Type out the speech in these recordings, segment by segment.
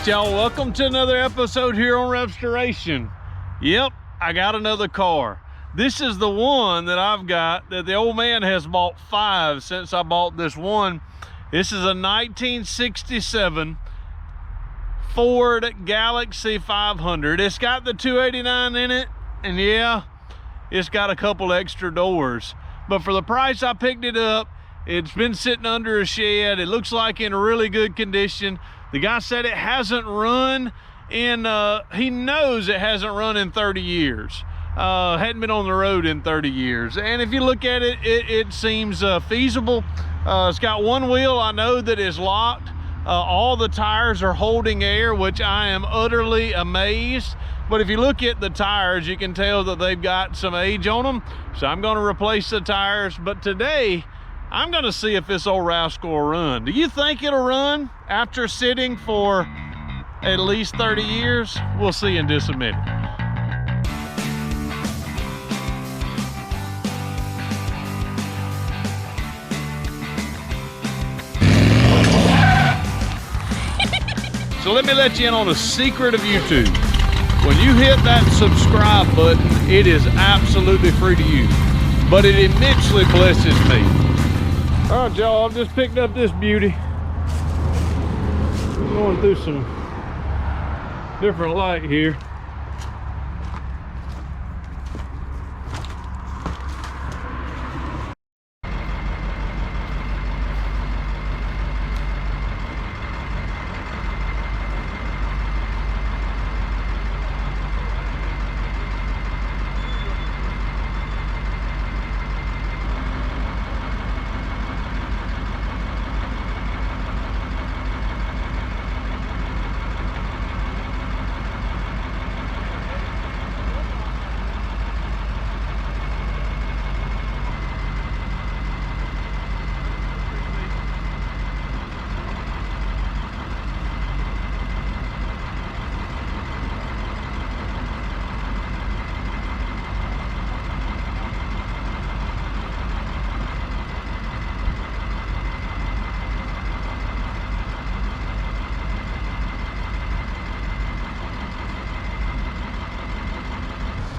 right, y'all, welcome to another episode here on RevStoration. Yep, I got another car. This is the one that I've got that the old man has bought 5 since I bought this one. This is a 1967 Ford Galaxie 500. It's got the 289 in it, and yeah, it's got a couple extra doors. But for the price I picked it up, it's been sitting under a shed. It looks like in really good condition. The guy said it hasn't run in, he knows it hasn't run in 30 years. Hadn't been on the road in 30 years. And if you look at it, it seems feasible. It's got one wheel I know that is locked. All the tires are holding air, which I am utterly amazed. But if you look at the tires, you can tell that they've got some age on them. So I'm going to replace the tires. But today, I'm going to see if this old rascal will run. Do you think it'll run after sitting for at least 30 years? We'll see in just a minute. So let me let you in on a secret of YouTube. When you hit that subscribe button, it is absolutely free to use, but it immensely blesses me. All right, y'all, I've just picked up this beauty. I'm going through some different light here.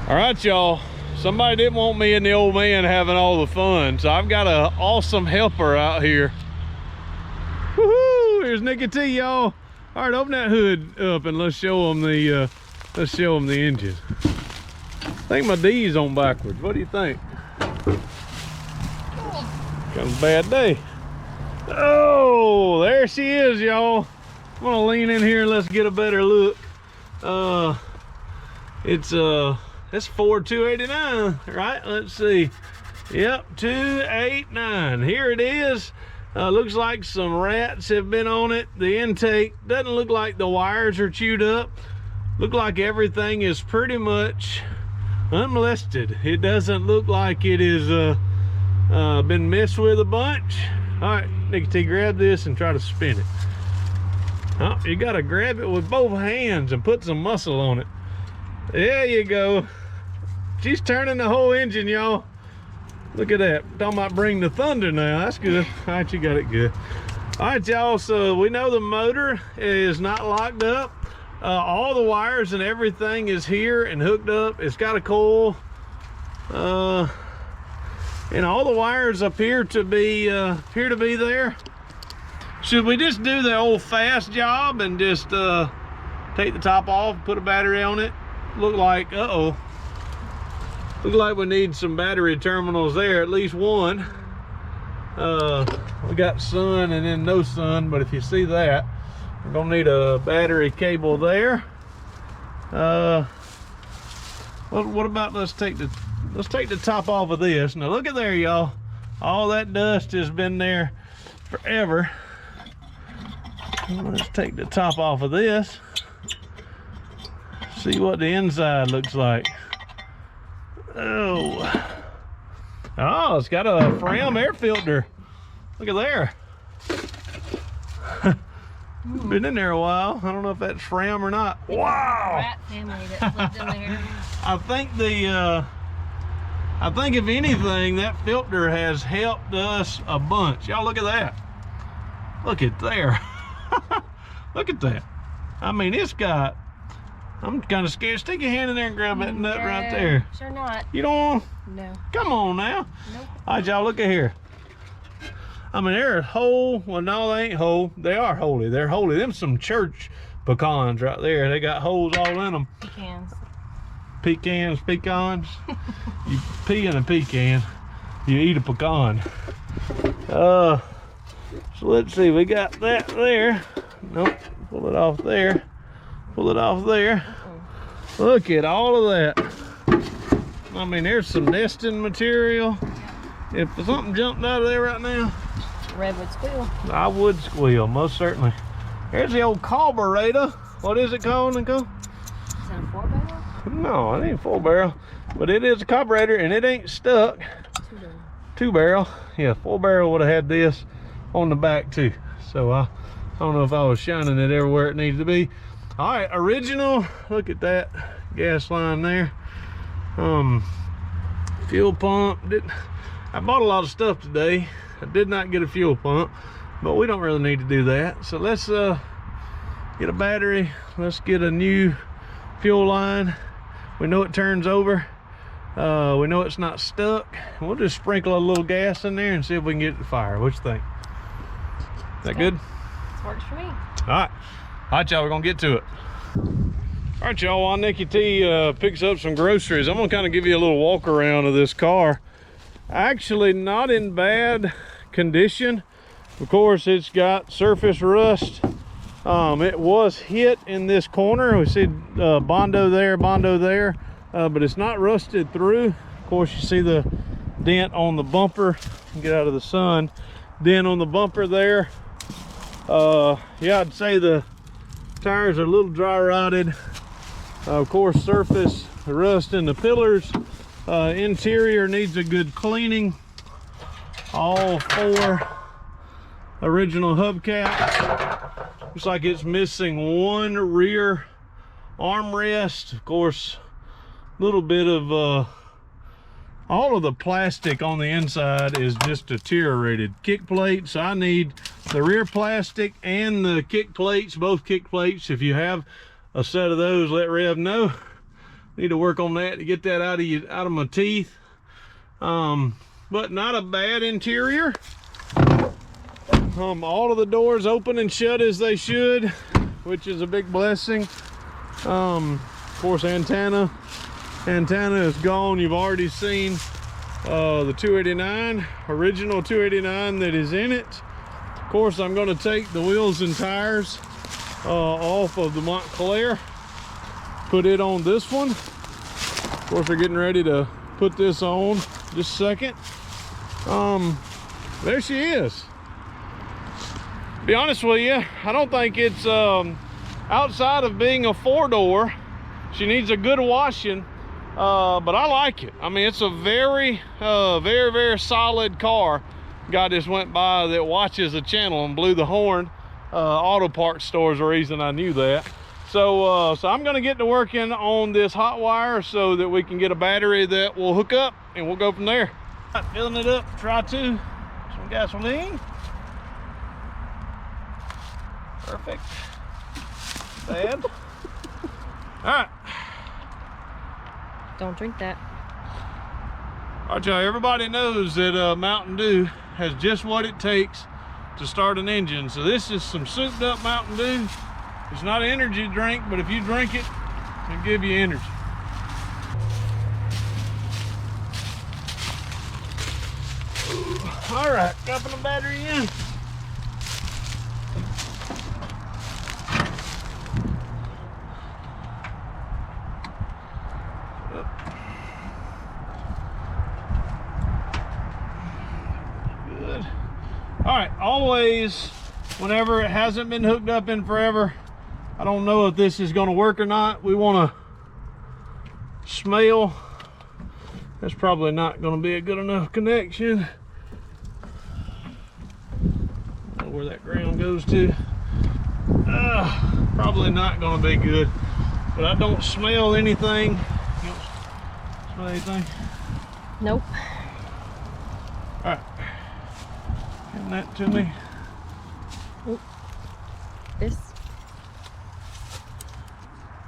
All right, y'all, somebody didn't want me and the old man having all the fun, so I've got an awesome helper out here. Woohoo! Here's NikkiT, y'all. All right, open that hood up and let's show them the engine. I think my D's on backwards. What do you think? Kind of a bad day. Oh, there she is, y'all. I'm gonna lean in here and let's get a better look. It's Ford 289, right? Let's see. Yep, 289. Here it is. Looks like some rats have been on it. The intake doesn't look like the wires are chewed up. Look like everything is pretty much unmolested. It doesn't look like it is been messed with a bunch. All right, NikkiT, grab this and try to spin it. Oh, you gotta grab it with both hands and put some muscle on it. There you go. She's turning the whole engine, y'all. Look at that. Talking about bring the thunder now. That's good. All right, you got it good. All right, y'all, so we know the motor is not locked up. All the wires and everything is here and hooked up. It's got a coil. And all the wires appear to be there. Should we just do the old fast job and just take the top off, put a battery on it? Look like, look like we need some battery terminals there, at least one. We got sun and then no sun, but if you see that, we're gonna need a battery cable there. What about let's take the top off of this. Now look at there, y'all. All that dust has been there forever. Let's take the top off of this. See what the inside looks like. Oh, it's got a Fram Air Filter. Look at there. Been in there a while. I don't know if that's Fram or not. Wow. Rat family that lived in there. I think if anything, that filter has helped us a bunch. Y'all look at that. Look at there. Look at that. I mean, it's got, I'm kind of scared. Stick your hand in there and grab that nut right No, there. Sure not. You don't want? No. Come on now. Nope. All right, y'all, look at here. I mean, they're whole. Well, no, they ain't whole. They are holy. They're holy. Them some church pecans right there. They got holes all in them. Pecans. Pecans. You pee in a pecan, you eat a pecan. So let's see, we got that there. Nope, pull it off there. Pull it off there. Look at all of that. I mean, there's some nesting material. If something jumped out of there right now, Red would squeal. I would squeal, most certainly. There's the old carburetor. What is it called, Nicole? Is that a 4-barrel? No, it ain't 4-barrel, but it is a carburetor and it ain't stuck. 2-barrel. 2-barrel. Yeah, 4-barrel would have had this on the back too. So I don't know if I was shining it everywhere it needs to be. All right, original. Look at that gas line there. Fuel pump. I bought a lot of stuff today. I did not get a fuel pump, but we don't really need to do that. So let's get a battery. Let's get a new fuel line. We know it turns over. We know it's not stuck. We'll just sprinkle a little gas in there and see if we can get it to fire. What you think? Is that good? This works for me. All right, y'all, we're gonna get to it. All right, y'all, while NikkiT picks up some groceries, I'm gonna kind of give you a little walk around of this car. Actually, not in bad condition. Of course, it's got surface rust. It was hit in this corner. We see Bondo there, but it's not rusted through. Of course, you see the dent on the bumper. Get out of the sun. Dent on the bumper there. Yeah, I'd say the tires are a little dry rotted. Of course, surface rust in the pillars. Interior needs a good cleaning. All 4 original hubcaps. Looks like it's missing 1 rear armrest. Of course, a little bit of all of the plastic on the inside is just deteriorated. Kick plates, I need the rear plastic and the kick plates, both kick plates. If you have a set of those, let Rev know. Need to work on that to get that out of my teeth. But not a bad interior. All of the doors open and shut as they should, which is a big blessing. Of course, antenna is gone. You've already seen the 289, original 289 that is in it. Of course, I'm going to take the wheels and tires off of the Montclair, put it on this one. Of course, we're getting ready to put this on just a second. There she is. To be honest with you, I don't think it's outside of being a 4-door. She needs a good washing, but I like it. I mean, it's a very solid car. Guy just went by that watches the channel and blew the horn. Auto parts store is the reason I knew that. So I'm gonna get to working on this hot wire so that we can get a battery that will hook up and we'll go from there. Filling it up, try to some gasoline. Perfect. Bad. All right. Don't drink that. All right, y'all, everybody knows that Mountain Dew has just what it takes to start an engine. So this is some souped up Mountain Dew. It's not an energy drink, but if you drink it, it'll give you energy. All right, dropping the battery in. Good. All right, always, whenever it hasn't been hooked up in forever, I don't know if this is gonna work or not. We wanna smell. That's probably not gonna be a good enough connection. I don't know where that ground goes to. Probably not gonna be good, but I don't smell anything. You don't smell anything? Nope. All right, hand that to me. Oop. This.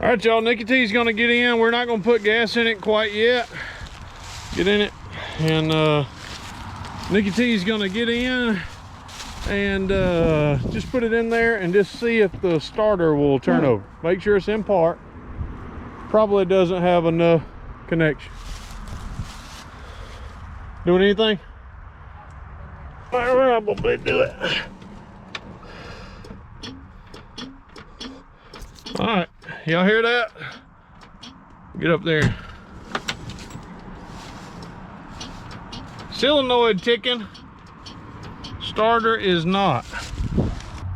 All right, y'all, NikkiT is gonna get in. We're not gonna put gas in it quite yet. Get in it, and NikkiT is gonna get in and just put it in there and just see if the starter will turn over. Make sure it's in park. Probably doesn't have enough connection. Doing anything? Probably do it. All right, y'all hear that? Get up there. Solenoid ticking. Starter is not.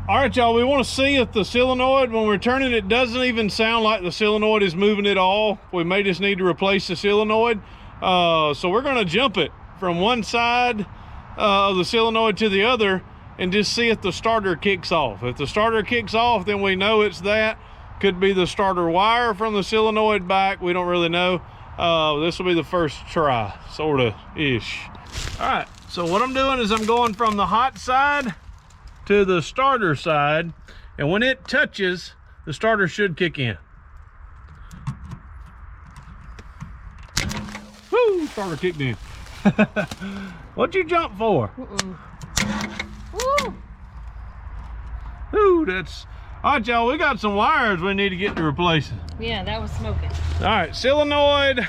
All right, y'all, we want to see if the solenoid, when we're turning it, doesn't even sound like the solenoid is moving at all. We may just need to replace the solenoid. So we're gonna jump it from one side of the solenoid to the other and just see if the starter kicks off. If the starter kicks off, then we know it's that. Could be the starter wire from the solenoid back. We don't really know. This will be the first try, sorta-ish. All right, so what I'm doing is I'm going from the hot side to the starter side, and when it touches, the starter should kick in. Woo, starter kicked in. What'd you jump for? Woo! Ooh, that's... All right, y'all, we got some wires we need to get to replacing. Yeah, that was smoking. All right, solenoid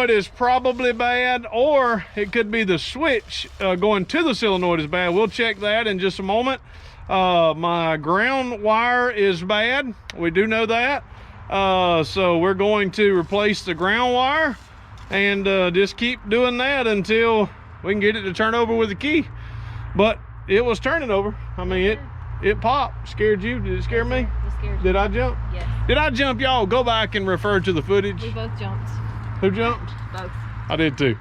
is probably bad, or it could be the switch going to the solenoid is bad. We'll check that in just a moment. My ground wire is bad. We do know that. So we're going to replace the ground wire and just keep doing that until we can get it to turn over with the key. But it was turning over. I mean, it popped. Scared you? Did it scare me? It scared you. Did I jump? Yes. Did I jump, y'all? Go back and refer to the footage. We both jumped. Who jumped? Both. I did too.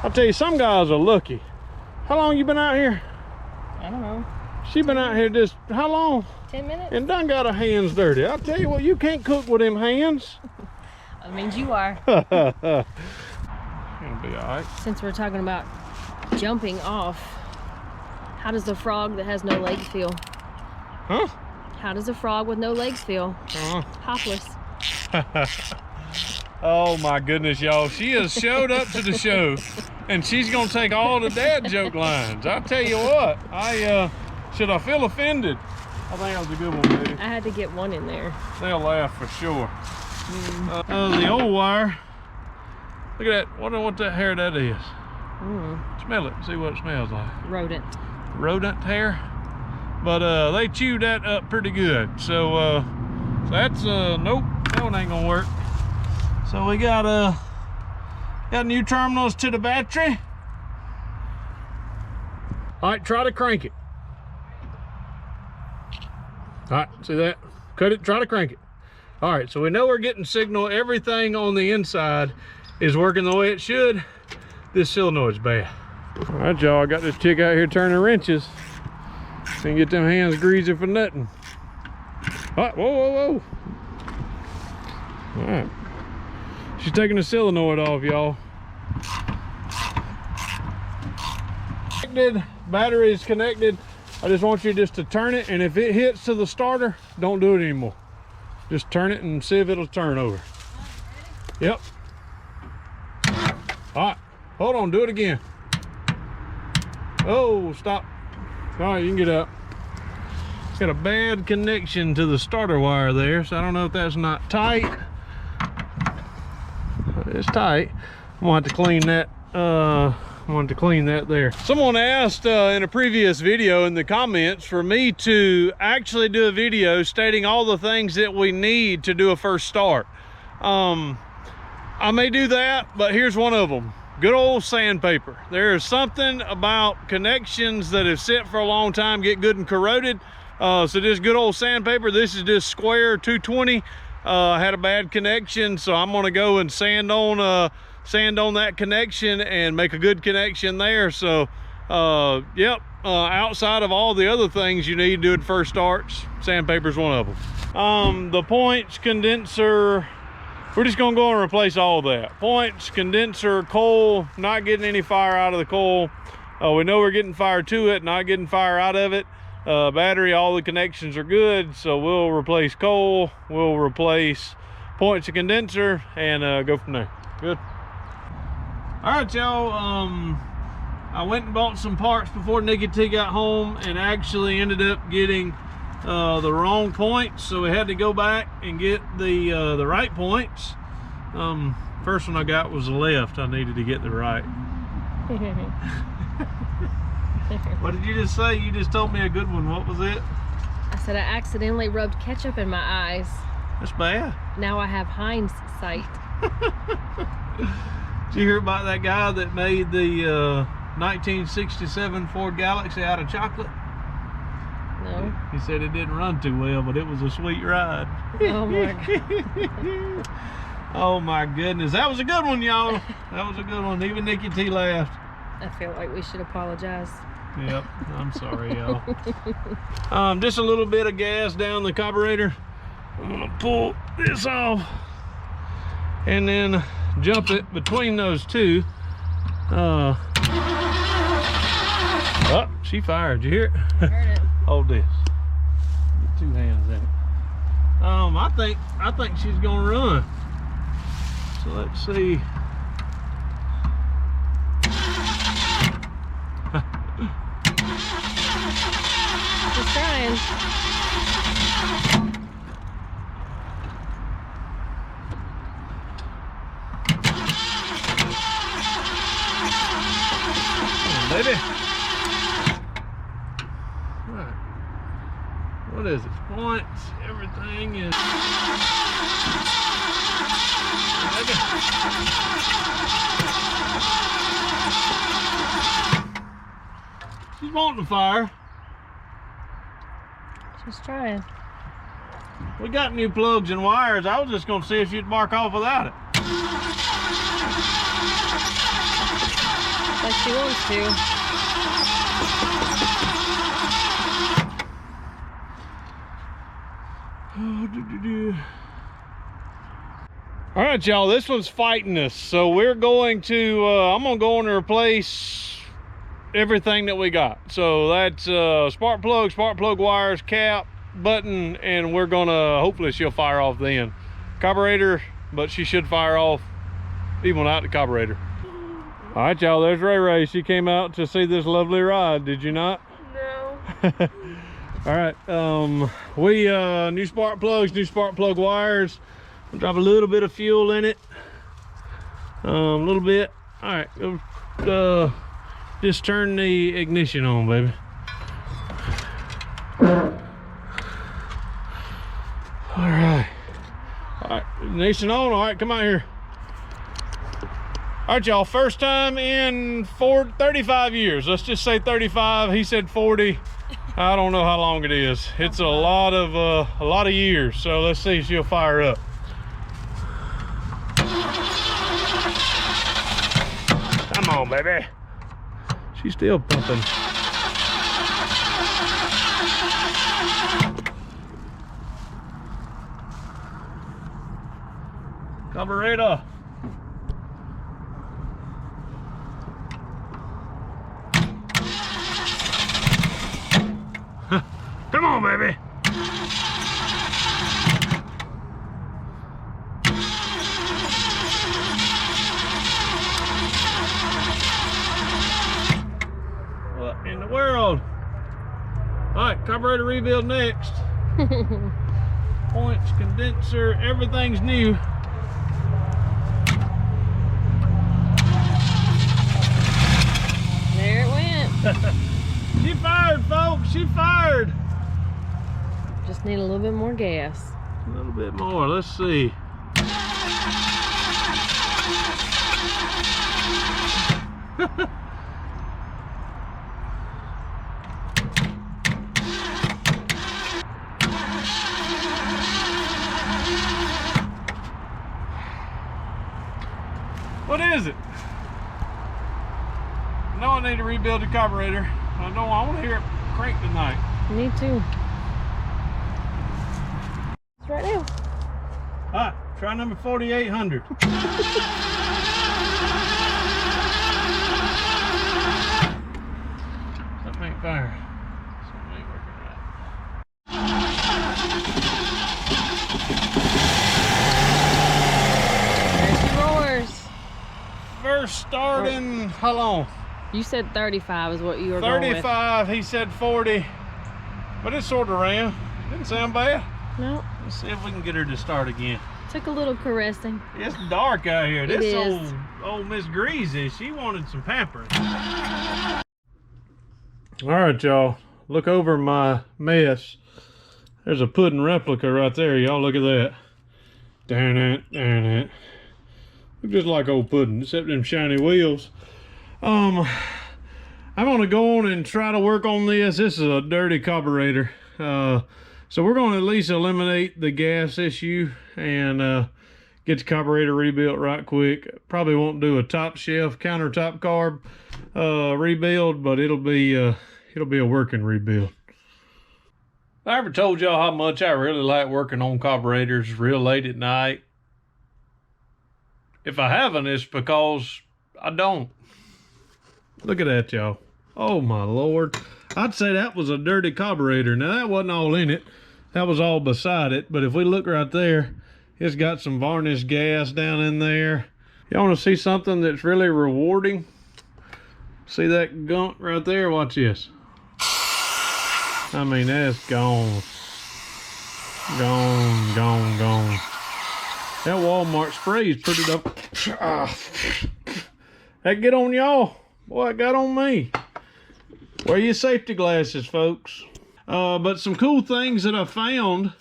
I'll tell you, some guys are lucky. How long you been out here? I don't know. She been out here just, how long? 10 minutes? And done got her hands dirty. I'll tell you what, you can't cook with them hands. That means you are. It'll be all right. Since we're talking about jumping off, how does the frog that has no legs feel? Huh? How does a frog with no legs feel? Hopless. Oh my goodness, y'all. She has showed up to the show and she's gonna take all the dad joke lines. I tell you what, should I feel offended? I think that was a good one, baby. I had to get one in there. They'll laugh for sure. The old wire. Look at that. Wonder what that hair that is. Smell it. See what it smells like. Rodent. Rodent hair. But they chewed that up pretty good. So that's nope. That one ain't gonna work. So we got new terminals to the battery. All right, try to crank it. All right, see that? Cut it, try to crank it. All right, so we know we're getting signal. Everything on the inside is working the way it should. This solenoid's bad. All right, y'all, I got this chick out here turning wrenches. Can't get them hands greasy for nothing. All right, whoa, whoa, whoa. All right. She's taking the solenoid off, y'all. Battery is connected. I just want you just to turn it, and if it hits to the starter, don't do it anymore. Just turn it and see if it'll turn over. Yep. All right, hold on, do it again. Oh, stop. All right, you can get up. Got a bad connection to the starter wire there, so I don't know if that's not tight. It's tight. I'm gonna have to clean that. I wanted to clean that there. Someone asked in a previous video in the comments for me to actually do a video stating all the things that we need to do a first start. I may do that, but here's one of them. Good old sandpaper. There is something about connections that have sit for a long time, get good and corroded. So just good old sandpaper. This is just square 220. Had a bad connection, so I'm gonna go and sand on that connection and make a good connection there. So yep, outside of all the other things you need to do at first starts, sandpaper is one of them. The points, condenser, we're just gonna go and replace all that. Points, condenser, coil, not getting any fire out of the coil. We know we're getting fire to it, not getting fire out of it. battery, all the connections are good, so we'll replace coil, we'll replace points of condenser, and go from there. Good. All right, y'all. I went and bought some parts before NikkiT got home, and actually ended up getting the wrong points, so we had to go back and get the right points. First one I got was the left. I needed to get the right. What did you just say? You just told me a good one. What was it? I said I accidentally rubbed ketchup in my eyes. That's bad. Now I have hindsight. Did you hear about that guy that made the 1967 Ford Galaxie out of chocolate? No. He said it didn't run too well, but it was a sweet ride. Oh my God. Oh my goodness. That was a good one, y'all. That was a good one. Even NikkiT laughed. I feel like we should apologize. Yep, I'm sorry, y'all. Just a little bit of gas down the carburetor. I'm gonna pull this off and then jump it between those two. Oh, she fired. Did you hear it? I heard it. Hold this. Get 2 hands in it. I think she's gonna run. So let's see. Just trying. Baby. Right. What is it? Points. Everything is. Baby. She's wanting to fire. Just trying. We got new plugs and wires. I was just gonna see if she'd mark off without it. Like she wants to. All right, y'all, this one's fighting us. So we're going to, I'm gonna go in and replace everything that we got. So that's spark plug wires, cap, button, and we're gonna, hopefully she'll fire off then. Carburetor, but she should fire off even without the carburetor. All right, y'all, there's Ray. She came out to see this lovely ride, did you not? No. All right, we new spark plugs, new spark plug wires. We'll drop a little bit of fuel in it, a little bit. All right, just turn the ignition on, baby. All right, ignition on. All right, come out here. All right, y'all, first time in 35 years. Let's just say 35. He said 40. I don't know how long it is. It's a lot of years. So let's see if she'll fire up. Come on, baby. She's still pumping. Carburetor. Come on, baby. What in the world? All right, carburetor rebuild next. Points, condenser, everything's new. There it went. She fired, folks. She fired. Just need a little bit more gas. A little bit more. Let's see. What is it? I know I need to rebuild the carburetor. I want to hear it crank tonight. Me too. It's right now. All right, try number 4800. Something ain't fire. Something ain't working how long? You said 35 is what you were going with. 35, he said 40. But it sort of ran. Didn't sound bad. No. Let's see if we can get her to start again. Took a little caressing. It's dark out here. This is. old Miss Greasy, she wanted some pampering. All right, y'all. Look over my mess. There's a pudding replica right there, y'all. Look at that. Darn it, darn it. Look just like old pudding, except them shiny wheels. I'm gonna go on and try to work on this. This is a dirty carburetor. So we're gonna at least eliminate the gas issue and get the carburetor rebuilt right quick. Probably won't do a top shelf countertop carb rebuild, but it'll be a working rebuild. I ever told y'all how much I really like working on carburetors real late at night? If I haven't, it's because I don't. Look at that, y'all. Oh my Lord. I'd say that was a dirty carburetor. Now that wasn't all in it. That was all beside it. But if we look right there, it's got some varnished gas down in there. Y'all want to see something that's really rewarding? See that gunk right there? Watch this. I mean, that's gone. Gone, gone, gone. That Walmart spray is pretty up. That get on y'all? Boy, it got on me. Wear your safety glasses, folks. But some cool things that I found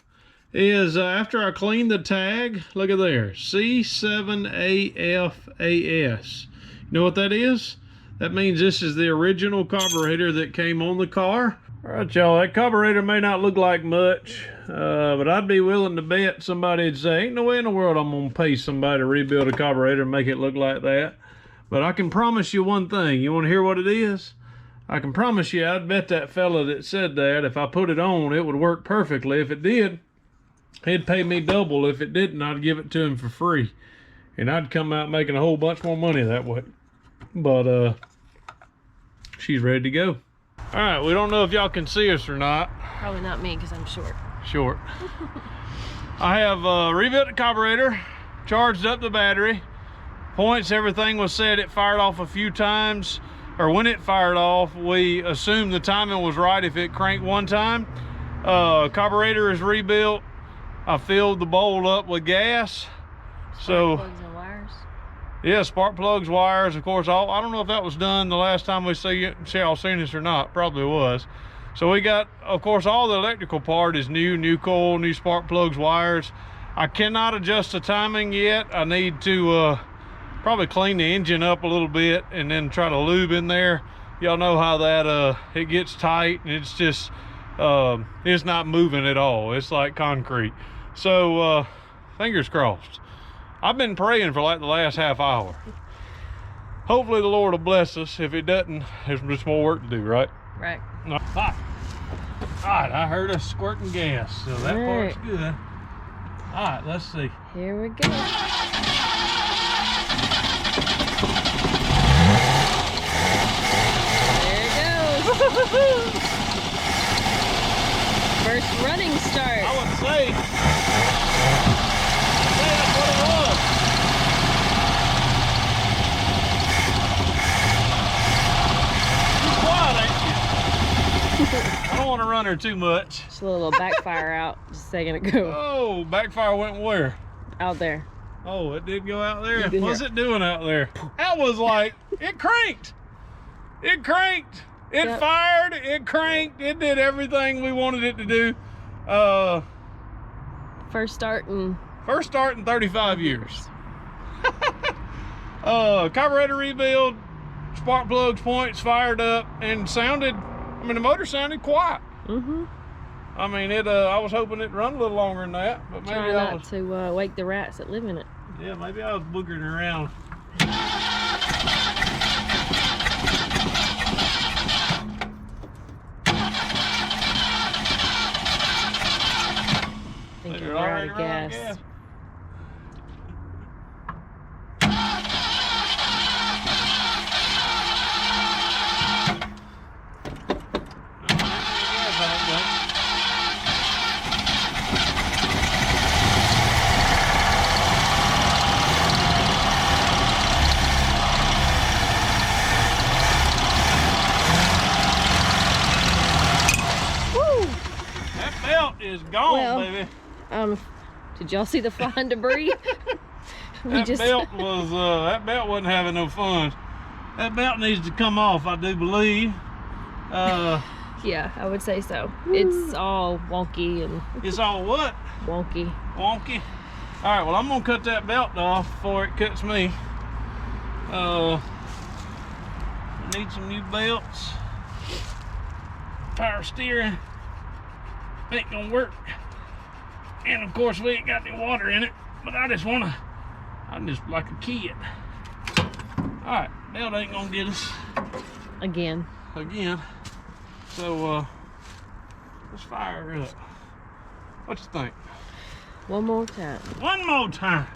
is after I cleaned the tag, look at there, C7AFAS. You know what that is? That means this is the original carburetor that came on the car. All right, y'all, that carburetor may not look like much, but I'd be willing to bet somebody'd say, ain't no way in the world I'm gonna pay somebody to rebuild a carburetor and make it look like that. But I can promise you one thing. You wanna hear what it is? I can promise you, I'd bet that fella that said that if I put it on, it would work perfectly. If it did, he'd pay me double. If it didn't, I'd give it to him for free. And I'd come out making a whole bunch more money that way. But she's ready to go. All right, we don't know if y'all can see us or not. Probably not me because I'm short. Short. I have rebuilt the carburetor, charged up the battery. Points, everything was set. It fired off a few times, or when it fired off, we assumed the timing was right if it cranked one time. Carburetor is rebuilt. I filled the bowl up with gas. Spark plugs and wires. Yeah, spark plugs, wires, of course. I don't know if that was done the last time we see y'all seen this or not. Probably was. So we got, of course, all the electrical part is new coil, new spark plugs, wires. I cannot adjust the timing yet. I need to probably clean the engine up a little bit and then try to lube in there. Y'all know how that it gets tight and it's just it's not moving at all. It's like concrete. So fingers crossed. I've been praying for like the last half hour. Hopefully the Lord will bless us. If it doesn't, there's just more work to do, right? Right. Hot. Hot. I heard us squirting gas, so that part's good. All right, let's see. Here we go. There it goes. First running start. I would say that's what it was. She's quiet, ain't she? I don't want to run her too much. Just a little backfire out just a second ago. Oh, backfire went where? Out there. Oh, it did go out there? Did. What's it doing out there? That was like, it cranked. It cranked. It fired, it cranked, it did everything we wanted it to do. First start in 35 years. Carburetor rebuild, spark plugs, points fired up, and sounded, I mean, the motor sounded quiet. Mm-hmm. I mean, I was hoping it'd run a little longer than that, but maybe Try not to wake the rats that live in it. Yeah, maybe I was boogering around. I think you're out of gas. It's gone, Well, baby. Did y'all see the flying debris? That belt wasn't having no fun. That belt needs to come off, I do believe. Yeah, I would say so. It's all wonky and... It's all what? Wonky. Wonky. All right, well, I'm gonna cut that belt off before it cuts me. I need some new belts. Power steering ain't gonna work. And of course, we ain't got any water in it, but I'm just like a kid. All right, belt ain't gonna get us. Again. So, let's fire her up. What you think? One more time. One more time.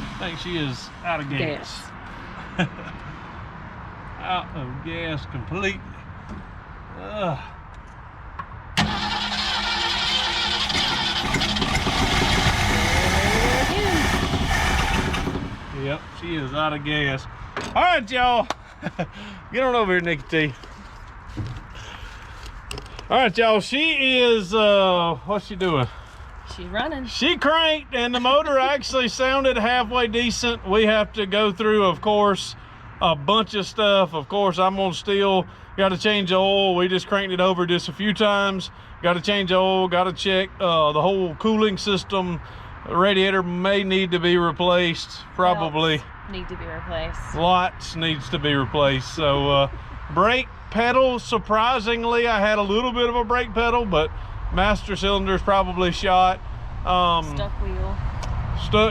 I think she is out of gas. Out of gas completely. Yep, she is out of gas. All right, y'all. Get on over here, NikkiT. All right, y'all. She is, what's she doing? She's running. She cranked, and the motor actually sounded halfway decent. We have to go through, of course, a bunch of stuff. Of course, I'm gonna still got to change the oil. We just cranked it over just a few times. Got to change the oil. Got to check the whole cooling system. Radiator may need to be replaced, probably. Need to be replaced. Lots needs to be replaced. So brake pedal, surprisingly, I had a little bit of a brake pedal, but master cylinder's probably shot. Stuck wheel.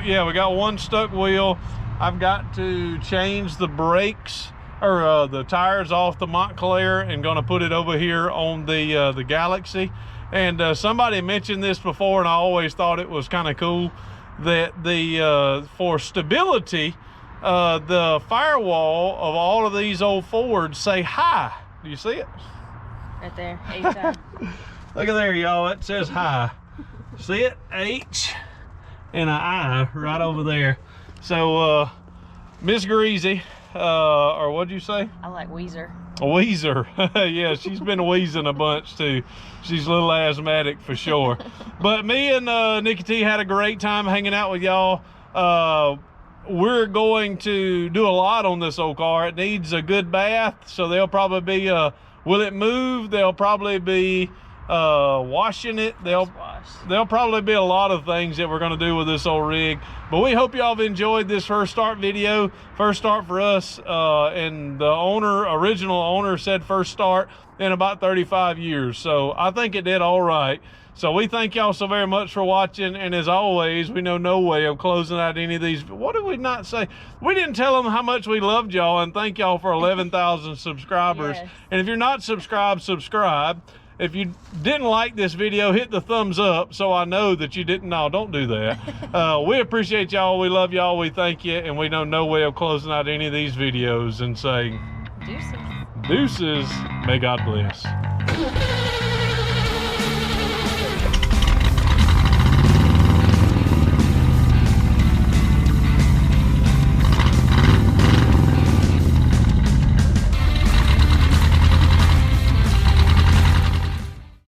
Yeah, we got one stuck wheel. I've got to change the brakes or the tires off the Montclair and gonna put it over here on the Galaxie. And somebody mentioned this before, and I always thought it was kind of cool that for stability, the firewall of all of these old Fords say hi. Do you see it? Right there, H-I. Look at there, y'all. It says hi. See it? H and an I right over there. So, Miss Greasy, or what'd you say? I like Weezer. A Weezer. Yeah, she's been wheezing a bunch too. She's a little asthmatic for sure. But me and NikkiT had a great time hanging out with y'all. We're going to do a lot on this old car. It needs a good bath, so they'll probably be, will it move? They'll probably be washing it. There'll probably be a lot of things that we're going to do with this old rig, but we hope y'all have enjoyed this first start video. First start for us, and the original owner said first start in about 35 years, so I think it did all right. So we thank y'all so very much for watching, and as always, we know no way of closing out any of these. What did we not say? We didn't tell them how much we loved y'all, and thank y'all for 11,000 subscribers. Yes. And if you're not subscribed, subscribe. If you didn't like this video, hit the thumbs up so I know that you didn't. No, don't do that. We appreciate y'all. We love y'all. We thank you. And we know no way of closing out any of these videos and saying Deuces. deuces. May God bless.